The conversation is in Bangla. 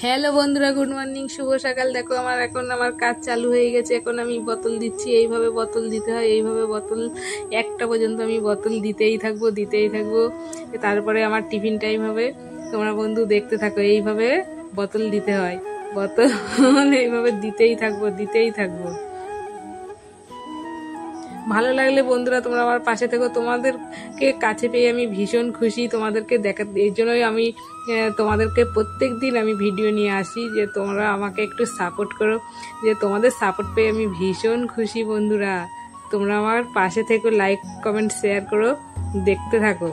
হ্যালো বন্ধুরা, গুড মর্নিং, শুভ সকাল। দেখো এখন আমার কাজ চালু হয়ে গেছে। এখন আমি বোতল দিচ্ছি। এইভাবে বোতল দিতে হয়, এইভাবে বোতল একটা পর্যন্ত আমি বোতল দিতেই থাকবো। তারপরে আমার টিফিন টাইম হবে। তোমরা বন্ধু দেখতে থাকো, এইভাবে বোতল দিতে হয়। বোতল এইভাবে দিতেই থাকবো। ভালো লাগলে বন্ধুরা তোমরা আমার পাশে থেকো। তোমাদেরকে কাছে পেয়ে আমি ভীষণ খুশি। তোমাদেরকে এই জন্যই আমি তোমাদেরকে প্রত্যেক দিন আমি ভিডিও নিয়ে আসি, যে তোমরা আমাকে একটু সাপোর্ট করো। যে তোমাদের সাপোর্ট পেয়ে আমি ভীষণ খুশি। বন্ধুরা তোমরা আমার পাশে থেকো, লাইক কমেন্ট শেয়ার করো, দেখতে থাকো।